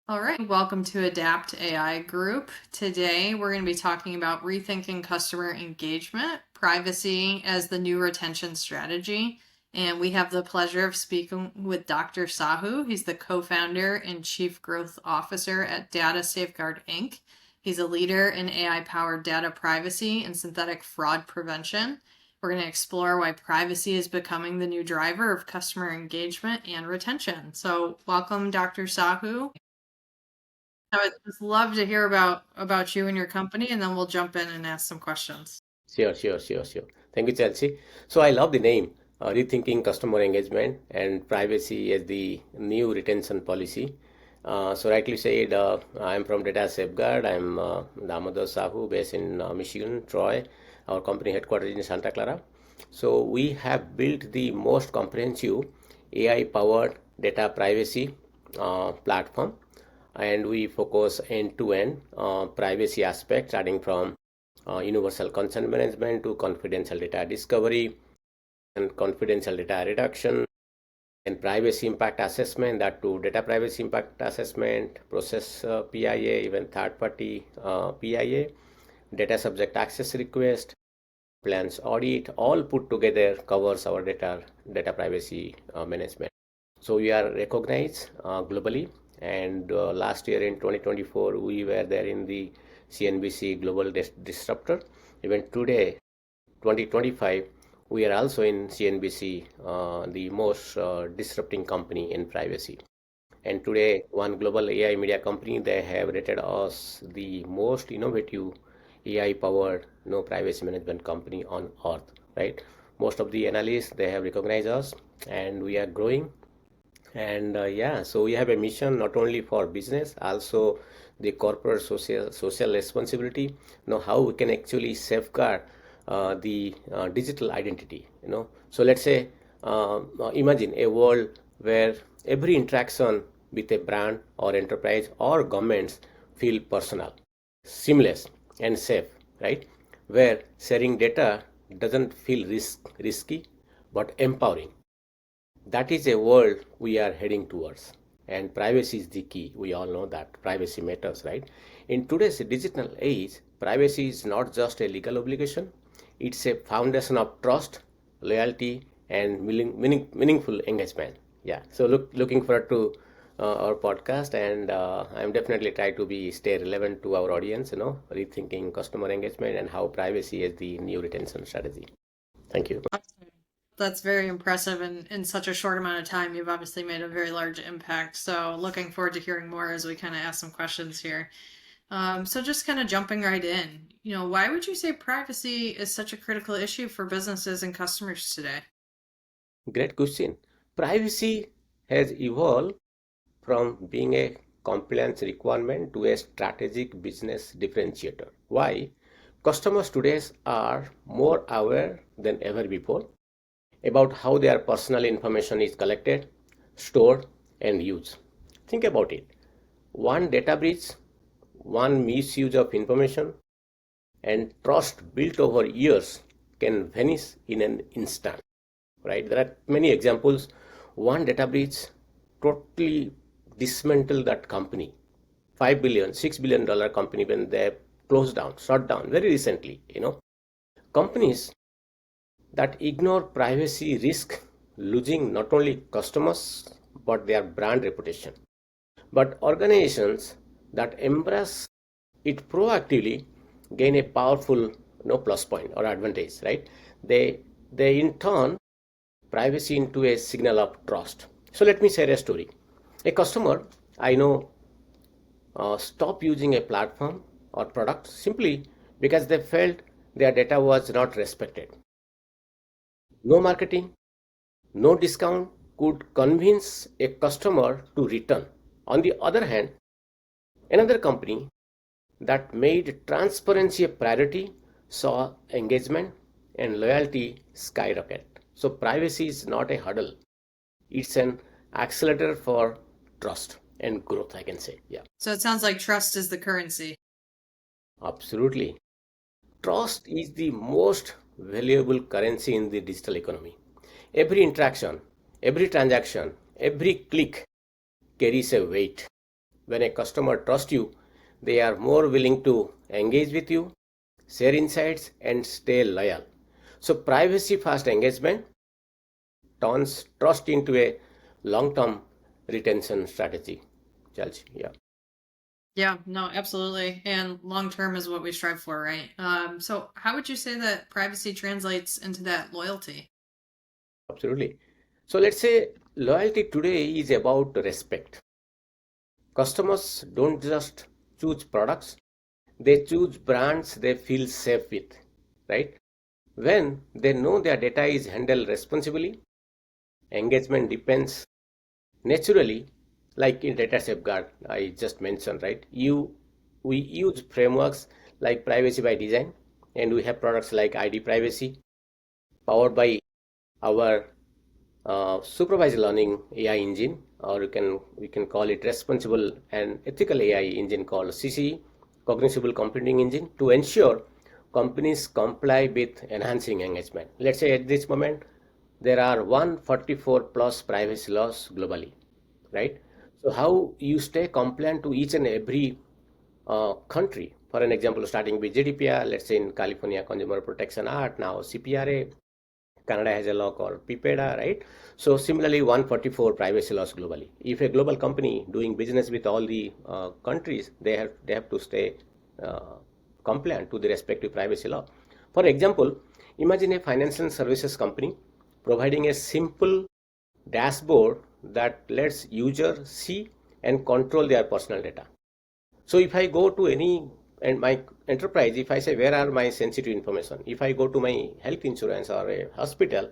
All right, welcome to Adapt AI Group. Today we're going to be talking about rethinking customer engagement, privacy as the new retention strategy. And we have the pleasure of speaking with Dr. Sahu. He's the co founder and chief growth officer at Data Safeguard Inc. He's a leader in AI powered data privacy and synthetic fraud prevention. We're going to explore why privacy is becoming the new driver of customer engagement and retention. So, welcome, Dr. Sahu. I would just love to hear about you and your company, and then we'll jump in and ask some questions. Sure. Thank you, Chelsea. So I love the name, Rethinking Customer Engagement and Privacy as the new retention policy. So rightly said, I'm from Data Safeguard. I'm Damodar Sahu, based in Michigan, Troy. Our company headquarters in Santa Clara. So we have built the most comprehensive AI-powered data privacy platform, and we focus end-to-end privacy aspects, starting from universal consent management to confidential data discovery and confidential data reduction and privacy impact assessment, that to data privacy impact assessment, process PIA, even third party PIA, data subject access request, plans audit, all put together covers our data privacy management. So we are recognized globally, and last year in 2024 we were there in the CNBC Global Disruptor. Even today, 2025, we are also in CNBC, the most disrupting company in privacy. And today, one global AI media company, they have rated us the most innovative AI-powered no privacy management company on earth, right? Most of the analysts, they have recognized us, and we are growing. And so we have a mission not only for business, also the corporate social responsibility. How we can actually safeguard the digital identity. So let's say, imagine a world where every interaction with a brand or enterprise or governments feel personal, seamless, and safe, right? Where sharing data doesn't feel risky, but empowering. That is a world we are heading towards. And privacy is the key. We all know that privacy matters, right? In today's digital age, privacy is not just a legal obligation, it's a foundation of trust, loyalty, and meaningful engagement. Yeah, so looking forward to our podcast, and I'm definitely try to be stay relevant to our audience, rethinking customer engagement and how privacy is the new retention strategy. Thank you. That's very impressive, and in such a short amount of time, you've obviously made a very large impact. So, looking forward to hearing more as we kind of ask some questions here. So, just kind of jumping right in, why would you say privacy is such a critical issue for businesses and customers today? Great question. Privacy has evolved from being a compliance requirement to a strategic business differentiator. Why? Customers today are more aware than ever before about how their personal information is collected, stored, and used. Think about it. One data breach, one misuse of information, and trust built over years can vanish in an instant, right? There are many examples. One data breach totally dismantled that company. 5 billion, $6 billion company, when they closed down, shut down very recently. Companies that ignore privacy risk losing not only customers but their brand reputation. But organizations that embrace it proactively gain a powerful plus point or advantage, right? They in turn privacy into a signal of trust. So let me share a story. A customer I know stopped using a platform or product simply because they felt their data was not respected. No marketing, no discount could convince a customer to return. On the other hand, another company that made transparency a priority saw engagement and loyalty skyrocket. So privacy is not a hurdle. It's an accelerator for trust and growth, I can say. Yeah, So, it sounds like trust is the currency. absolutely. Trust is the most valuable currency in the digital economy. Every interaction, every transaction, every click carries a weight. When a customer trusts you, they are more willing to engage with you, share insights, and stay loyal. So, privacy first engagement turns trust into a long term retention strategy. Charles, yeah. Yeah, no, absolutely. And long term is what we strive for, right? So how would you say that privacy translates into that loyalty? Absolutely. So let's say loyalty today is about respect. Customers don't just choose products, they choose brands they feel safe with, right? When they know their data is handled responsibly, engagement depends naturally, like in data safeguard I just mentioned, right? We use frameworks like privacy by design, and we have products like ID privacy powered by our supervised learning AI engine, or we can call it responsible and ethical AI engine called CC, cognizable computing engine, to ensure companies comply with enhancing engagement. Let's say at this moment there are 144 plus privacy laws globally, right? So how you stay compliant to each and every country? For an example, starting with GDPR, let's say in California Consumer Protection Act, now CPRA, Canada has a law called PIPEDA, right? So similarly, 144 privacy laws globally. If a global company doing business with all the countries, they have to stay uh, compliant to the respective privacy law. For example, imagine a financial services company providing a simple dashboard that lets users see and control their personal data. So if I go to any and my enterprise, if I say where are my sensitive information, if I go to my health insurance or a hospital,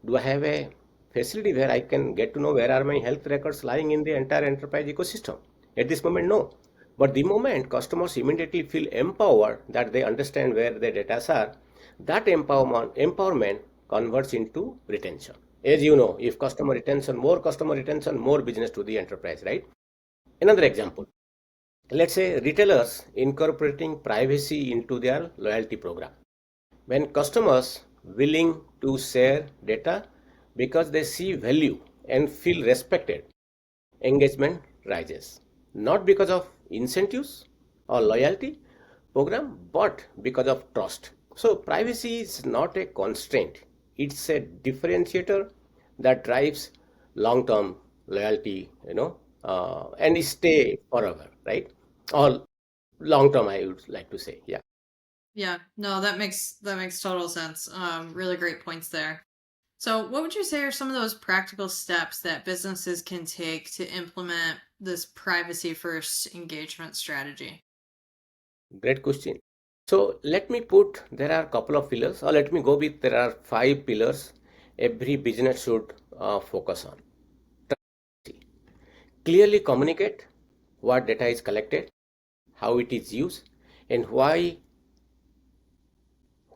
do I have a facility where I can get to know where are my health records lying in the entire enterprise ecosystem? At this moment, no. But the moment customers immediately feel empowered that they understand where their data are, that empowerment converts into retention. As you know, if customer retention, more business to the enterprise, right? Another example, let's say retailers incorporating privacy into their loyalty program. When customers willing to share data because they see value and feel respected, engagement rises. Not because of incentives or loyalty program, but because of trust. So privacy is not a constraint. It's a differentiator that drives long-term loyalty, and stay forever, right? Or long-term, I would like to say, yeah. Yeah, no, that makes total sense. Really great points there. So, what would you say are some of those practical steps that businesses can take to implement this privacy first engagement strategy? Great question. So let me put, there are a couple of pillars, or let me go with, there are 5 pillars every business should focus on. Clearly communicate what data is collected, how it is used, and why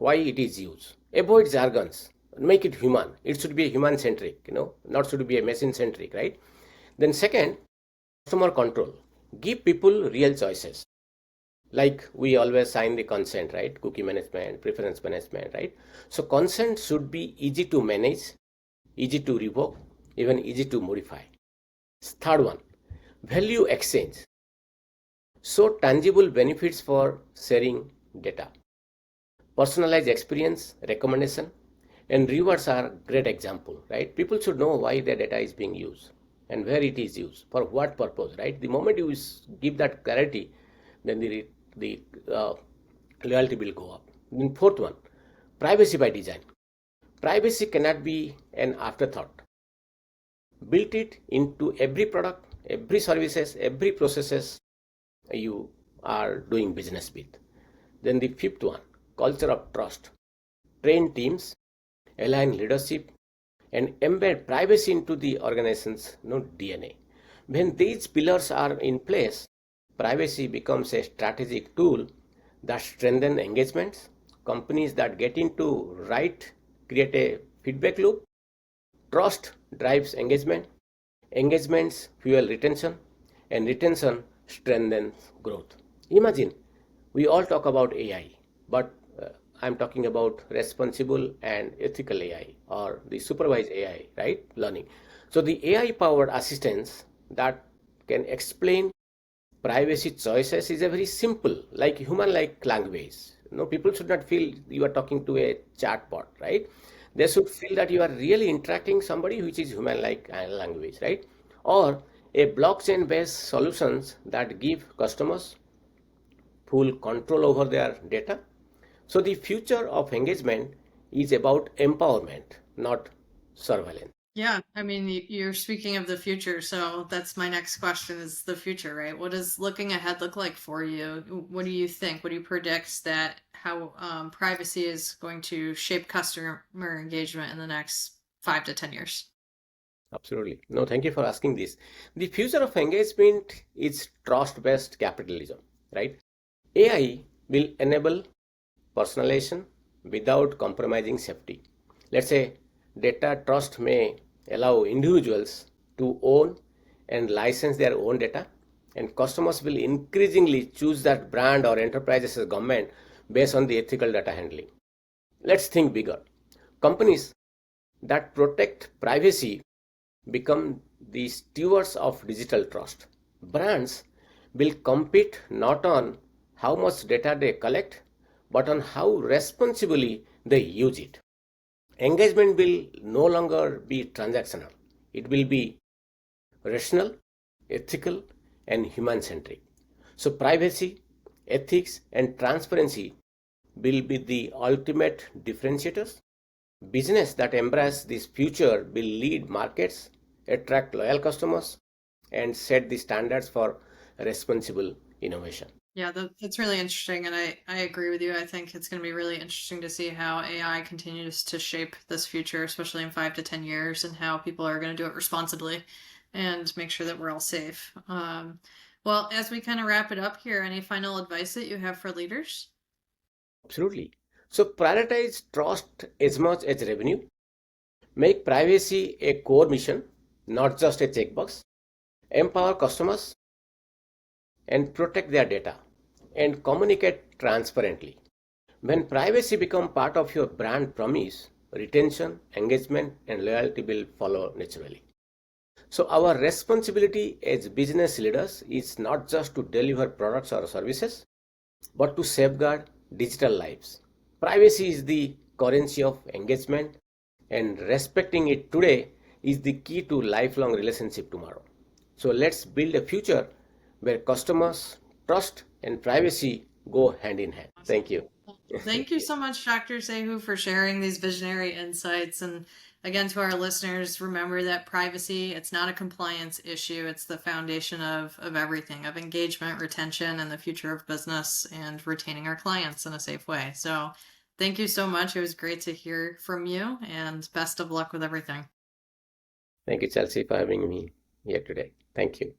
it is used. Avoid jargons. Make it human. It should be human centric, not should be a machine centric, right? Then second, customer control. Give people real choices. Like we always sign the consent, right? Cookie management, preference management, right? So consent should be easy to manage, easy to revoke, even easy to modify. Third one, value exchange. So tangible benefits for sharing data. Personalized experience, recommendation, and rewards are great example, right? People should know why their data is being used and where it is used, for what purpose, right? The moment you give that clarity, then the loyalty will go up. Then fourth one, privacy by design. Privacy cannot be an afterthought. Build it into every product, every services, every processes you are doing business with. Then the fifth one, culture of trust. Train teams, align leadership, and embed privacy into the organization's DNA. When these pillars are in place, privacy becomes a strategic tool that strengthens engagements. Companies that get into right create a feedback loop. Trust drives engagement, engagements fuel retention, and retention strengthens growth. Imagine we all talk about AI, but I'm talking about responsible and ethical AI, or the supervised AI, right? Learning. So the AI powered assistants that can explain privacy choices is a very simple, like human-like language. People should not feel you are talking to a chatbot, right? They should feel that you are really interacting somebody which is human-like language, right? Or a blockchain-based solutions that give customers full control over their data. So the future of engagement is about empowerment, not surveillance. Yeah, I mean, you're speaking of the future, so that's my next question is the future, right? What does looking ahead look like for you? What do you think? What do you predict that how privacy is going to shape customer engagement in the next 5 to 10 years? Absolutely. No, thank you for asking this. The future of engagement is trust-based capitalism, right? AI will enable personalization without compromising safety. Let's say data trust may allow individuals to own and license their own data, and customers will increasingly choose that brand or enterprises as government based on the ethical data handling. Let's think bigger. Companies that protect privacy become the stewards of digital trust. Brands will compete not on how much data they collect, but on how responsibly they use it. Engagement will no longer be transactional, it will be rational, ethical, and human centric. So, privacy, ethics, and transparency will be the ultimate differentiators. Business that embrace this future will lead markets, attract loyal customers, and set the standards for responsible innovation. Yeah, that's really interesting, and I agree with you. I think it's going to be really interesting to see how AI continues to shape this future, especially in 5 to 10 years, and how people are going to do it responsibly and make sure that we're all safe. Well, as we kind of wrap it up here, any final advice that you have for leaders? Absolutely. So, prioritize trust as much as revenue. Make privacy a core mission, not just a checkbox. Empower customers and protect their data and communicate transparently. When privacy becomes part of your brand promise, retention, engagement, and loyalty will follow naturally. So, our responsibility as business leaders is not just to deliver products or services, but to safeguard digital lives. Privacy is the currency of engagement, and respecting it today is the key to lifelong relationship tomorrow. So let's build a future where customers, trust, and privacy go hand in hand. Thank Awesome. you. Well, thank you so much, Dr. Sehu, for sharing these visionary insights. And again, to our listeners, remember that privacy, it's not a compliance issue. It's the foundation of everything, of engagement, retention, and the future of business and retaining our clients in a safe way. So thank you so much. It was great to hear from you and best of luck with everything. Thank you, Chelsea, for having me here today. Thank you.